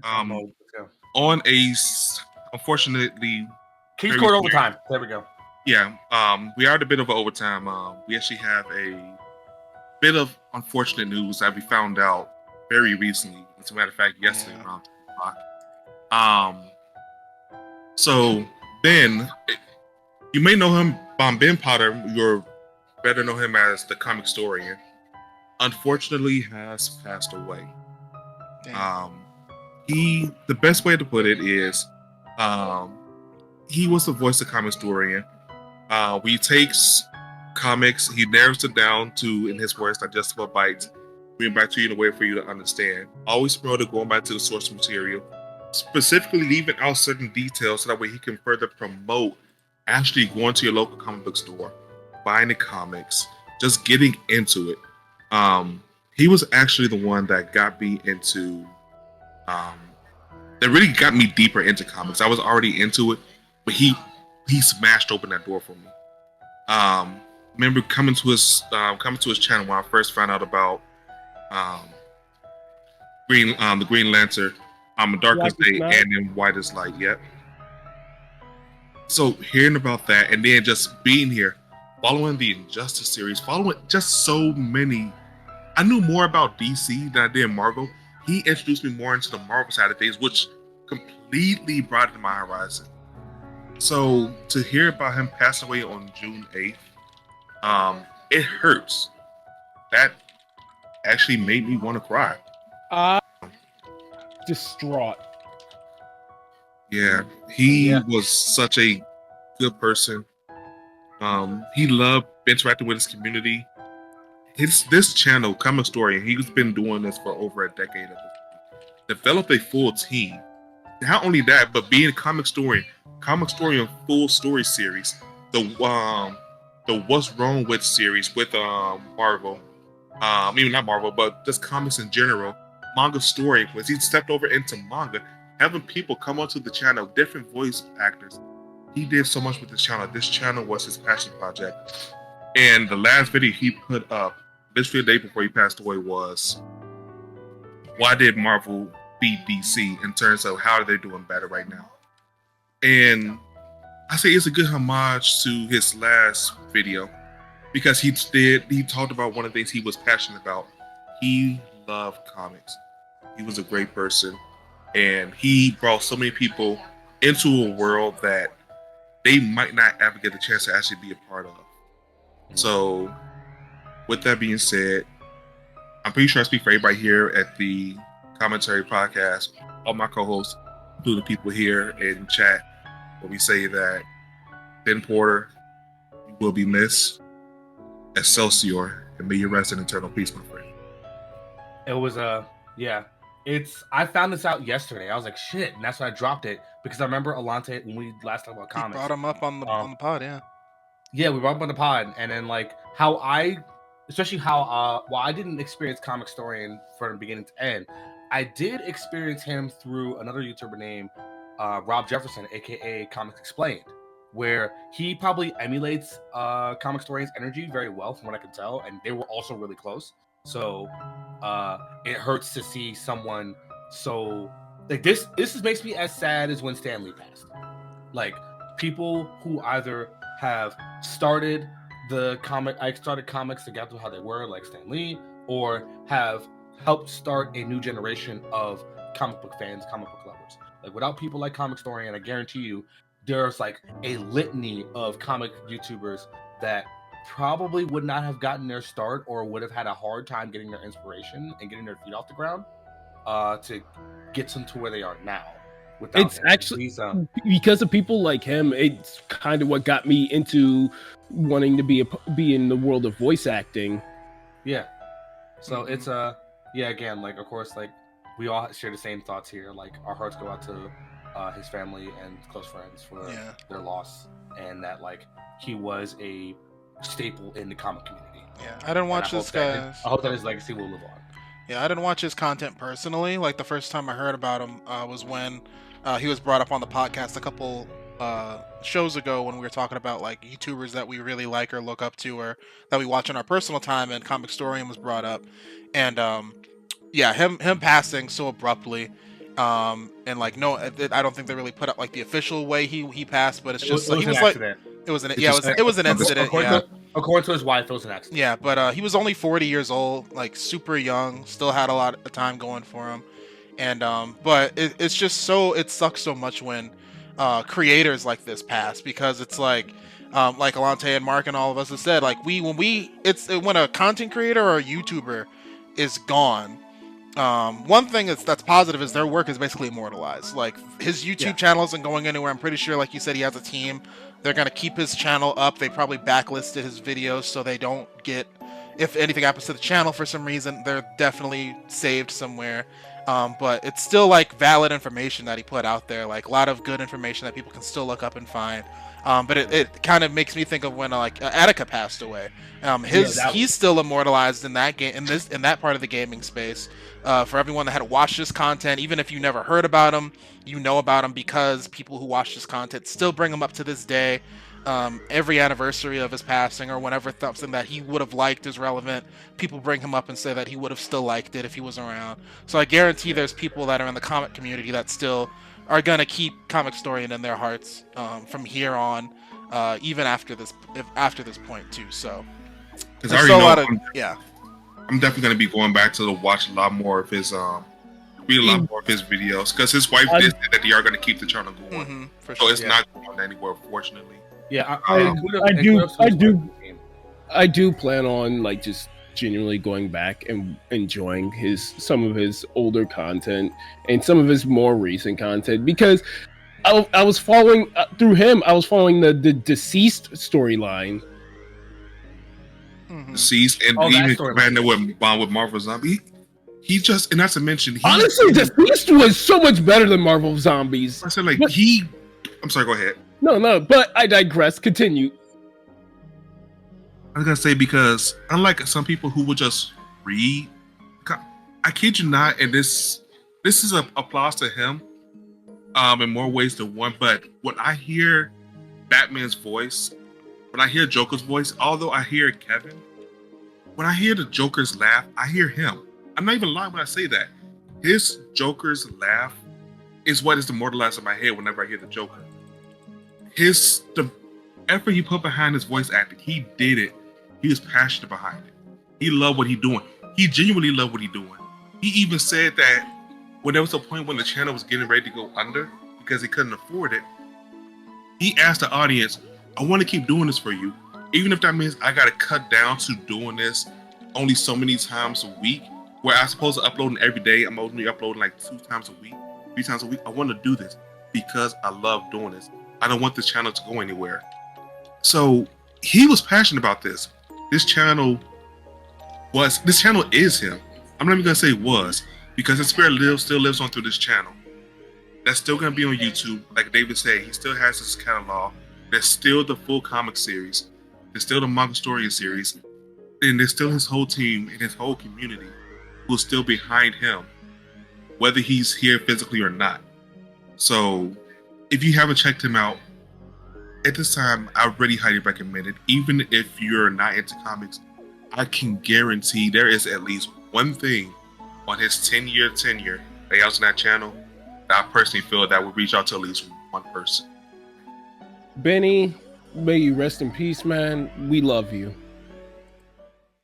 on unfortunately, King scored overtime. There we go. Yeah, we are at a bit of an overtime. We actually have a bit of unfortunate news that we found out very recently. As a matter of fact, yesterday around 2 o'clock. So Ben, you may know him, Ben Potter. You're better know him as the Comicstorian. Unfortunately, has passed away. The best way to put it is, he was the voice of Comicstorian. He takes comics, he narrows it down to, in his words, digestible bites, bring it back to you in a way for you to understand. Always promoted going back to the source material, specifically leaving out certain details so that way he can further promote actually going to your local comic book store, buying the comics, just getting into it. He was actually the one that got me into, that really got me deeper into comics. I was already into it, but he smashed open that door for me. Remember coming to his channel when I first found out about the Green Lantern, Darkest Day, and then Whitest Light. Yep. So hearing about that, and then just being here, following the Injustice series, following just so many. I knew more about DC than I did Marvel. He introduced me more into the Marvel side of things, which completely broadened my horizon. So to hear about him passing away on June 8th, it hurts. That actually made me want to cry. Distraught. Yeah, he was such a good person. He loved interacting with his community. This channel, Comicstorian, he's been doing this for over a decade. Developed a full team. Not only that, but being Comicstorian full story series, the What's Wrong With series with Marvel, even not Marvel, but just comics in general. Manga story, when he stepped over into manga, having people come onto the channel, different voice actors. He did so much with this channel. This channel was his passion project. And the last video he put up, literally the day before he passed away, was why did Marvel beat DC in terms of how are they doing better right now? And I say it's a good homage to his last video because he talked about one of the things he was passionate about. He loved comics. He was a great person, and he brought so many people into a world that they might not ever get the chance to actually be a part of. So with that being said, I'm pretty sure I speak for everybody here at the ConMenRDW podcast, all my co-hosts, including people here in chat, where we say that Ben Porter, you will be missed. Excelsior, and may you rest in eternal peace, my friend. It was I found this out yesterday. I was like, shit, and that's why I dropped it, because I remember Alante, when we last talked about comics, he brought him up on the pod, yeah, we brought him on the pod, and then like how I didn't experience Comicstorian from beginning to end. I did experience him through another YouTuber named Rob Jefferson, aka Comics Explained, where he probably emulates Comicstorian's energy very well, from what I can tell, and they were also really close. So it hurts to see someone so like this. This makes me as sad as when Stan Lee passed. Like people who either have started comics to get to how they were, like Stan Lee, or have helped start a new generation of comic book fans, comic book lovers. Like without people like Comicstorian, I guarantee you, there's like a litany of comic YouTubers that probably would not have gotten their start or would have had a hard time getting their inspiration and getting their feet off the ground to get them to where they are now. It's actually because of people like him. It's kind of what got me into wanting to be in the world of voice acting. Yeah. So it's again, like of course, like we all share the same thoughts here. Like our hearts go out to his family and close friends for their loss, and that like he was a staple in the comic community. Yeah, I didn't watch this guy. I hope that his legacy will live on. Yeah, I didn't watch his content personally. Like the first time I heard about him was when he was brought up on the podcast a couple shows ago when we were talking about like YouTubers that we really like or look up to or that we watch in our personal time, and Comicstorian was brought up. And him passing so abruptly And like no, I don't think they really put up like the official way he passed, but it's just it was he an was like accident. it was an incident. According to his wife, it was an accident. Yeah, but he was only 40 years old, like super young, still had a lot of time going for him. And but it's just so, it sucks so much when creators like this pass, because it's like Alante and Mark and all of us have said, like when a content creator or a YouTuber is gone, one thing that's positive is their work is basically immortalized. Like his YouTube channel isn't going anywhere. I'm pretty sure, like you said, he has a team. They're gonna keep his channel up. They probably backlisted his videos so they don't get, if anything happens to the channel for some reason, they're definitely saved somewhere. But it's still like valid information that he put out there, like a lot of good information that people can still look up and find. But it kind of makes me think of when Attica passed away. He's still immortalized in that game, in that part of the gaming space. For everyone that had watched this content, even if you never heard about him, you know about him because people who watch this content still bring him up to this day. Every anniversary of his passing, or whenever something that he would have liked is relevant, people bring him up and say that he would have still liked it if he was around. So I guarantee there's people that are in the comic community that still are gonna keep Comicstorian in their hearts from here on, even after this point too. So because I already know, yeah, I'm definitely gonna be going back to watch a lot more of his videos, because his wife did say that they are gonna keep the channel going. For so sure, it's not going anywhere, fortunately. Yeah, I do plan on like just genuinely going back and enjoying some of his older content and some of his more recent content, because I was following through him. I was following the deceased storyline. Deceased, and even expanded with Marvel Zombie. He just, and not to mention, honestly, Deceased was so much better than Marvel Zombies. I said, like, I'm sorry, go ahead. No, but I digress. Continue. I was gonna say, because unlike some people who would just read, I kid you not, and this is a applause to him, in more ways than one. But when I hear Batman's voice, when I hear Joker's voice, although I hear Kevin, when I hear the Joker's laugh, I hear him. I'm not even lying when I say that. His Joker's laugh is what is immortalized in my head whenever I hear the Joker. The effort he put behind his voice acting, he did it. He was passionate behind it. He loved what he's doing. He genuinely loved what he's doing. He even said that when there was a point when the channel was getting ready to go under because he couldn't afford it, he asked the audience, I want to keep doing this for you. Even if that means I got to cut down to doing this only so many times a week, where I'm supposed to upload every day, I'm only uploading like 2 times a week, 3 times a week. I want to do this because I love doing this. I don't want this channel to go anywhere. So he was passionate about this. This channel is him. I'm not even gonna say was, because his spirit still lives on through this channel. That's still gonna be on YouTube. Like David said, he still has his catalog. There's still the full comic series. There's still the Comicstorian series. And there's still his whole team and his whole community who's still behind him, whether he's here physically or not. So if you haven't checked him out, at this time, I really highly recommend it. Even if you're not into comics, I can guarantee there is at least one thing on his 10-year tenure that he has on that channel that I personally feel that would reach out to at least one person. Benny, may you rest in peace, man. We love you.